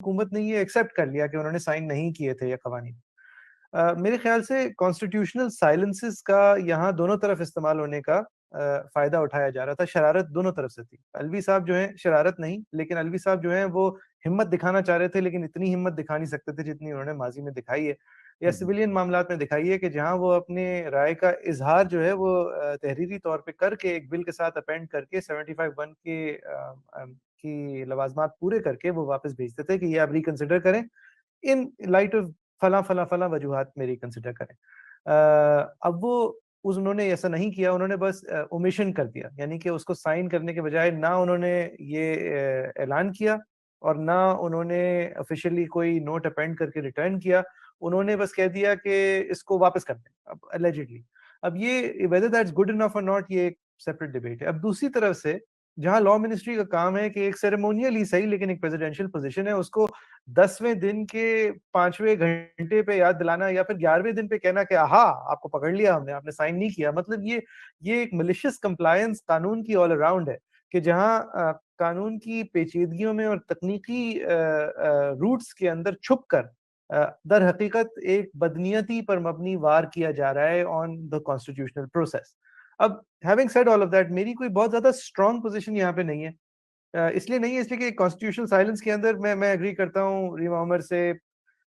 हुकूमत ने ये एक्सेप्ट कर लिया कि उन्होंने साइन नहीं किए थे ये कवानीन। मेरे ख्याल से कॉन्स्टिट्यूशनल साइलेंसेस का यहाँ दोनों तरफ इस्तेमाल होने का फ़ायदा उठाया जा रहा था, शरारत दोनों तरफ से थी। अलवी साहब जो हैं शरारत नहीं, लेकिन अलवी साहब जो हैं वो हिम्मत दिखाना चाह रहे थे, लेकिन इतनी हिम्मत दिखा नहीं सकते थे जितनी उन्होंने माज़ी में दिखाई है, या हम्म, सिविलियन मामलात में दिखाई है कि जहाँ वो अपने राय का इज़हार जो है वो तहरीरी तौर पे करके एक बिल के साथ अपेंड करके 75(1) की लवाज़मात पूरे करके वो वापस भेजते थे कि ये आप रिकंसिडर करें, इन लाइट ऑफ फलाँ, फलाँ, फलाँ वजूहात मेरी कंसिडर करें। अब वो उन्होंने ऐसा नहीं किया, उन्होंने बस ओमिशन कर दिया, यानी कि उसको साइन करने के बजाय ना उन्होंने ये ऐलान किया और ना उन्होंने ऑफ़िशियली कोई नोट अपेंड करके रिटर्न किया। उन्होंने बस कह दिया कि इसको वापस कर दें, अब एलिजिडली। अब ये वेदर दैट्स गुड इनफ और नॉट ये एक सेपरेट डिबेट है। अब दूसरी तरफ से जहाँ लॉ मिनिस्ट्री का काम है कि एक सेरेमोनियल ही सही लेकिन एक प्रेसिडेंशियल पोज़ीशन है, उसको 10वें दिन के 5वें घंटे पे याद दिलाना या फिर 11वें दिन पे कहना कि आहा! आपको पकड़ लिया हमने, आपने साइन नहीं किया। मतलब ये एक मैलिशियस कंप्लायंस कानून की ऑल अराउंड है कि जहाँ कानून की पेचीदगियों में और तकनीकी रूट्स के अंदर छुपकर दर हकीकत एक बदनीयती पर मबनी वार किया जा रहा है ऑन द कॉन्स्टिट्यूशनल प्रोसेस। अब having said all of that मेरी कोई बहुत ज़्यादा स्ट्रॉन्ग पोज़ीशन यहाँ पे नहीं है। इसलिए नहीं है इसलिए कि कॉन्स्टिट्यूशनल साइलेंस के अंदर मैं एग्री करता हूँ रीमा उमर से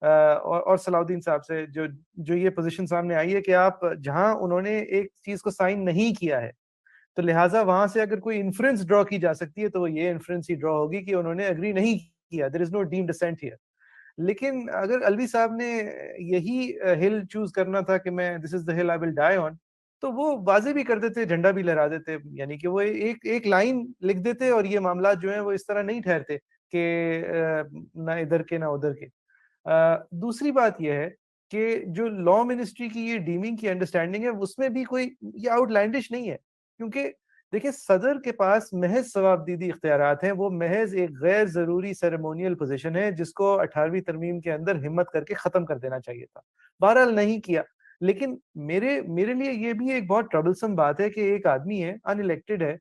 और सलाउद्दीन साहब से जो जो ये पोजीशन सामने आई है कि आप जहाँ उन्होंने एक चीज़ को साइन नहीं किया है, तो लिहाज़ा वहाँ से अगर कोई इन्फरेंस ड्रॉ की जा सकती है, तो वो ये इन्फरेंस ही ड्रॉ होगी कि उन्होंने एग्री नहीं किया, there is no deemed dissent here. लेकिन अगर अलवी साहब ने यही हिल चूज़ करना था कि मैं this is the hill I will die on, तो वो वाज़ेह भी कर देते, झंडा भी लहरा देते। यानी कि वो एक एक लाइन लिख देते और ये मामलात जो हैं वो इस तरह नहीं ठहरते कि ना इधर के ना उधर के। दूसरी बात ये है कि जो लॉ मिनिस्ट्री की ये डीमिंग की अंडरस्टैंडिंग है, उसमें भी कोई ये आउटलैंडिश नहीं है। क्योंकि देखिए सदर के पास महज़ सवाबदीदी इख्तियारात हैं, वो महज़ एक गैर ज़रूरी सेरेमोनियल पोज़ीशन है, जिसको 18वीं तरमीम के अंदर हिम्मत करके ख़त्म कर देना चाहिए था। बहरहाल नहीं किया। लेकिन मेरे मेरे लिए ये भी एक बहुत ट्रबलसम बात है कि एक आदमी है, अनइलेक्टेड है,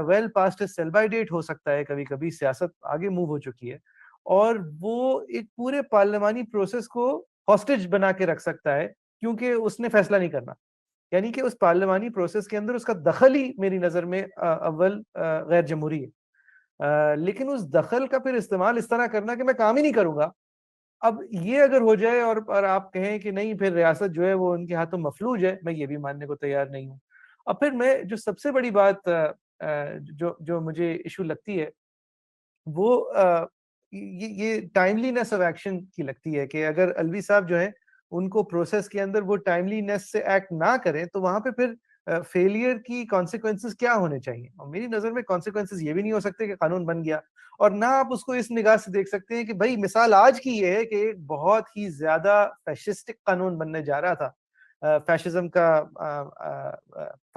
well past his sell by date हो सकता है कभी-कभी, सियासत आगे मूव हो चुकी है। और वो एक पूरे पार्लिमानी प्रोसेस को हॉस्टेज बना के रख सकता है, क्योंकि उसने फैसला नहीं करना। यानी कि उस पार्लिमानी प्रोसेस के अंदर उसका दखल ही मेरी नज़र में अव्वल गैर जमहूरी है। लेकिन उस दखल का फिर इस्तेमाल इस तरह करना कि मैं काम ही नहीं करूँगा। अब ये अगर हो जाए और आप कहें कि नहीं फिर रियासत जो है वो उनके हाथों मफलूज है, मैं ये भी मानने को तैयार नहीं हूँ। अब फिर मैं जो सबसे बड़ी बात जो जो मुझे इश्यू लगती है वो ये टाइमलीनेस ऑफ एक्शन की लगती है कि अगर अलवी साहब जो हैं, उनको प्रोसेस के अंदर वो टाइमलीनेस से एक्ट ना करें, तो वहाँ पे फिर फेलियर की कॉन्सिक्वेंसेस क्या होने चाहिए? और मेरी नज़र में कॉन्सिक्वेंसेस ये भी नहीं हो सकते कि कानून बन गया और ना आप उसको इस निगाह से देख सकते हैं कि भई मिसाल आज की ये है कि एक बहुत ही ज़्यादा फैशिस्टिक कानून बनने जा रहा था। फैशिज़्म का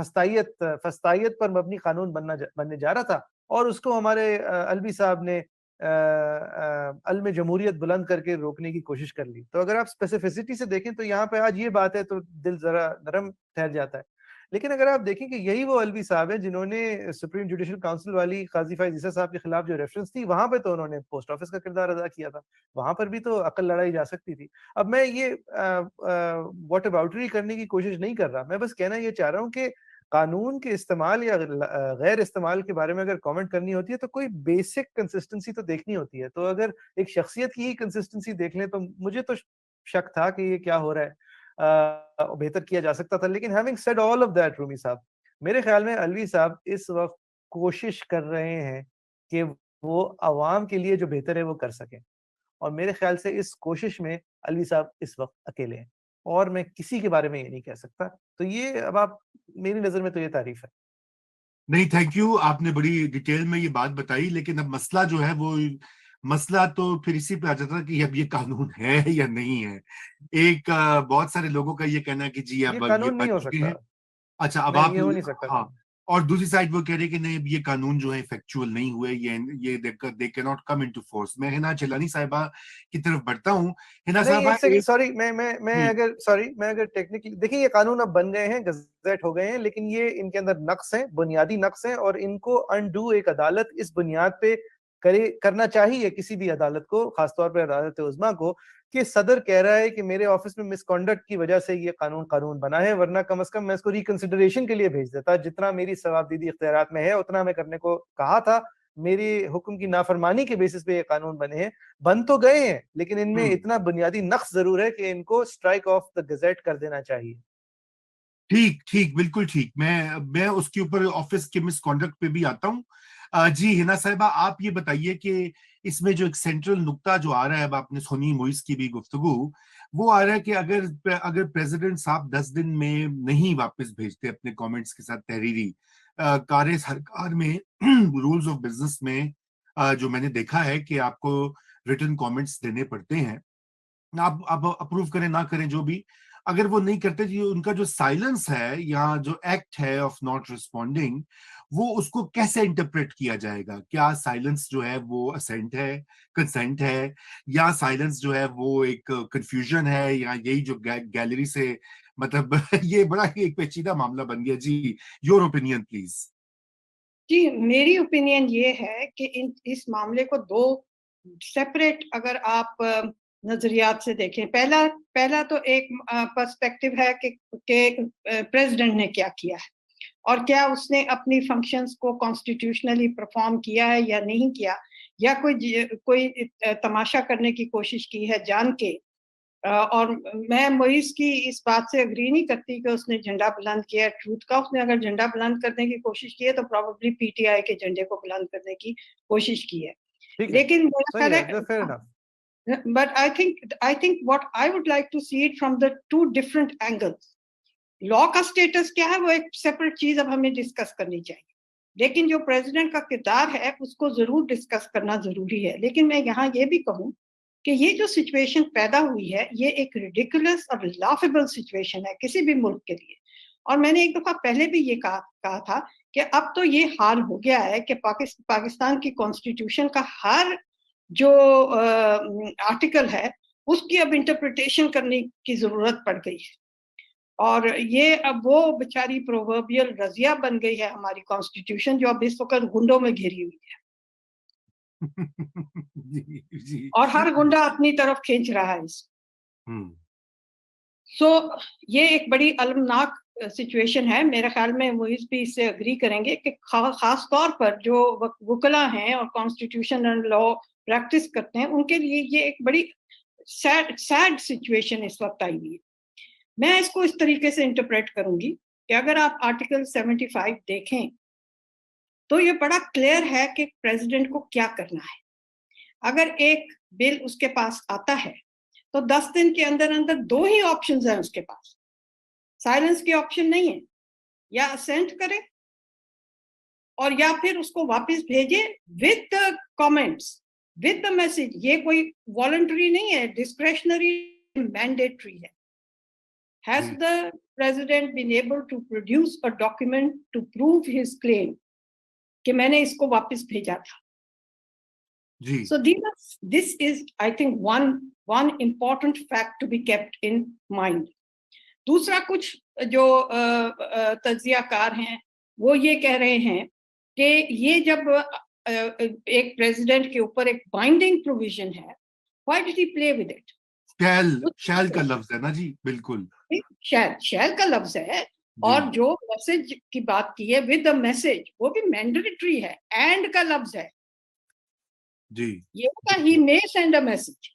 फस्तायत पर मबनी कानून बनने जा रहा था और उसको हमारे अलवी साहब ने अल्म जमहूरियत बुलंद करके रोकने की कोशिश कर ली। तो अगर आप स्पेसिफिसिटी से देखें तो यहाँ पे आज ये बात है तो दिल ज़रा नरम ठहर जाता है। लेकिन अगर आप देखें कि यही वो अलवी साहब हैं जिन्होंने सुप्रीम जुडिशल काउंसिल वाली काज़ी फ़ाइज़ ईसा साहब के खिलाफ जो रेफ़रेंस थी, वहाँ पे तो उन्होंने पोस्ट ऑफिस का किरदार अदा किया था। वहाँ पर भी तो अक्ल लड़ाई जा सकती थी। अब मैं ये व्हाटअबाउटरी करने की कोशिश नहीं कर रहा। मैं बस कहना ये चाह रहा हूँ कि कानून के इस्तेमाल या गैर इस्तेमाल के बारे में अगर कमेंट करनी होती है तो कोई बेसिक कंसिस्टेंसी तो देखनी होती है। तो अगर एक शख्सियत की ही कंसिस्टेंसी देख लें तो मुझे तो शक था कि ये क्या हो रहा है। बेहतर किया जा सकता था। लेकिन having said all of that Rumi साहब, मेरे ख्याल में अलवी साहब इस वक़्त कोशिश कर रहे हैं कि वो अवाम के लिए जो बेहतर है वो कर सकें। और मेरे ख्याल से इस कोशिश में अलवी साहब इस वक़्त अकेले हैं और मैं किसी के बारे में ये नहीं कह सकता। तो ये अब आप मेरी नज़र में तो ये तारीफ़ है। नहीं, थैंक यू, आपने बड़ी डिटेल में ये बात बताई, लेकिन अब मसला जो है वो मसला तो फिर इसी पे आ जाता है कि अब ये कानून है या नहीं है। एक बहुत सारे लोगों का ये कहना है कि जी ये अब ये कानून नहीं बन हो चुके सकता। हैं। अच्छा, अब नहीं, आप, ये हो नहीं सकता हाँ, कानून। और दूसरी साइड वो कह रहे हैं कि नहीं, अब ये कानून जो है इफेक्चुअल नहीं हुए, ये they can not come into force. मैं हिना चलानी साहिबा की तरफ बढ़ता हूँ। हिना नहीं, साहिबा, एक सेकंड, एक, सॉरी, मैं अगर टेक्निकली देखिए ये कानून अब बन गए हैं, गज़ेट हो गए हैं, लेकिन ये इनके अंदर नक्स हैं, बुनियादी नक्स हैं और इनको अनडू एक अदालत इस बुनियाद पे करना चाहिए किसी भी अदालत को, खासतौर पर अदालत उज़्मा को, कि सदर कह रहा है कि मेरे ऑफिस में मिसकॉन्डक्ट की वजह से ये कानून बना है, वरना कम से कम मैं इसको रिकंसिडरेशन के लिए भेज देता। जितना मेरी सवाबदीदी इख्तियारात में है उतना मैं करने को कहा था। मेरी हुक्म की नाफरमानी के बेसिस पे ये कानून बने हैं, बन तो गए हैं, लेकिन इनमें इतना बुनियादी नक्स जरूर है कि इनको स्ट्राइक ऑफ द गजेट कर देना चाहिए। ठीक ठीक, बिल्कुल ठीक। मैं उसके ऊपर ऑफिस के मिसकॉन्डक्ट पे भी आता हूँ। जी हिना साहिबा, आप ये बताइए कि इसमें जो एक सेंट्रल नुक्ता जो आ रहा है, अब आपने सोनी मोइस की भी गुफ्तगू, वो आ रहा है कि अगर अगर प्रेसिडेंट साहब 10 दिन में नहीं वापस भेजते अपने कमेंट्स के साथ तहरीरी कार्य सरकार में रूल्स ऑफ बिजनेस में जो मैंने देखा है कि आपको रिटन कमेंट्स देने पड़ते हैं, आप अप्रूव करें ना करें जो भी, अगर वो नहीं करते, जो उनका जो साइलेंस है या जो एक्ट है ऑफ नॉट रिस्पॉन्डिंग, वो उसको कैसे इंटरप्रेट किया जाएगा? क्या साइलेंस जो है वो असेंट है, कंसेंट है, या साइलेंस जो है वो एक कंफ्यूजन है, या यही जो गैलरी से मतलब ये बड़ा ही एक पेचीदा मामला बन गया। जी, योर ओपिनियन प्लीज। जी, मेरी ओपिनियन ये है कि इस मामले को दो सेपरेट अगर आप नजरियात से देखें। पहला तो एक पर्सपेक्टिव है कि प्रेसिडेंट ने क्या किया है और क्या उसने अपनी फंक्शंस को कॉन्स्टिट्यूशनली परफॉर्म किया है या नहीं किया, या कोई तमाशा करने की कोशिश की है जान के। और मैं मोइस की इस बात से अग्री नहीं करती कि उसने झंडा बुलंद किया ट्रूथ का। उसने अगर झंडा बुलंद करने की कोशिश की है तो प्रोबेबली पीटीआई के झंडे को बुलंद करने की कोशिश की है। लेकिन मेरा ख्याल है, but I think what I would like to see it from the two different angles. Law का स्टेटस क्या है वो एक सेपरेट चीज अब हमें डिस्कस करनी चाहिए, लेकिन जो प्रेसिडेंट का किरदार है उसको जरूर डिस्कस करना जरूरी है। लेकिन मैं यहाँ ये भी कहूँ कि ये जो सिचुएशन पैदा हुई है ये एक रिडिकुलस और लाफेबल सिचुएशन है किसी भी मुल्क के लिए। और मैंने एक दफा पहले भी ये कहा था कि अब तो ये हाल हो गया है कि पाकिस्तान की कॉन्स्टिट्यूशन का हर जो आर्टिकल है उसकी अब इंटरप्रिटेशन करने की जरूरत पड़ गई है। और ये अब वो बेचारी प्रोवर्बियल रजिया बन गई है हमारी कॉन्स्टिट्यूशन, जो अब इस वक्त गुंडों में घिरी हुई है। जी, जी। और हर गुंडा अपनी तरफ खींच रहा है इसको। सो ये एक बड़ी अलमनाक सिचुएशन है। मेरे ख्याल में मोइस भी इससे अग्री करेंगे कि खास तौर पर जो वकला हैं और कॉन्स्टिट्यूशन एंड लॉ प्रैक्टिस करते हैं उनके लिए ये एक बड़ी सैड सिचुएशन इस वक्त आई हुई है। मैं इसको इस तरीके से इंटरप्रेट करूंगी कि अगर आप आर्टिकल 75 देखें तो ये बड़ा क्लियर है कि प्रेसिडेंट को क्या करना है। अगर एक बिल उसके पास आता है तो 10 दिन के अंदर अंदर दो ही ऑप्शंस हैं उसके पास, साइलेंस की ऑप्शन नहीं है, या असेंट करे और या फिर उसको वापस भेजे with the comments, with the message. ये कोई वॉलंटरी नहीं है, डिस्क्रेशनरी मैंडेटरी है। Has the president been able to produce a document to prove his claim कि मैंने इसको वापस भेजा था? जी. So this is, I think, one important fact to be kept in mind. दूसरा, कुछ जो तज्जियाकार हैं वो ये कह रहे हैं कि ये जब एक प्रेसिडेंट के ऊपर एक बाइंडिंग प्रोविजन है, why did he play with it? शैल का लफ्ज है ना जी, बिल्कुल शैल का लफ्ज है। और जो मैसेज की बात की है विद द मैसेज, वो भी मैंडेटरी है, एंड का लफ्ज है जी। ये होता ही मे सेंड अ मैसेज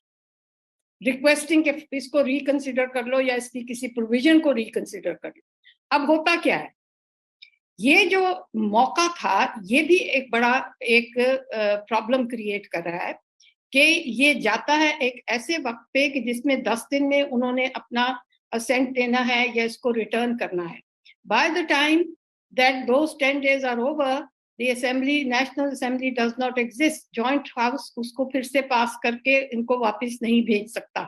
रिक्वेस्टिंग कि इसको रिकंसिडर कर लो या इसकी किसी प्रोविजन को रिकंसिडर कर लो। अब होता क्या है, ये जो मौका था ये भी एक बड़ा एक प्रॉब्लम क्रिएट कर रहा है कि ये जाता है एक ऐसे वक्त पे कि जिसमें 10 दिन में उन्होंने अपना असेंट देना है या इसको रिटर्न करना है। By the time that those 10 days are over, the assembly, national assembly does not exist. Joint house उसको फिर से पास करके इनको वापस नहीं भेज सकता।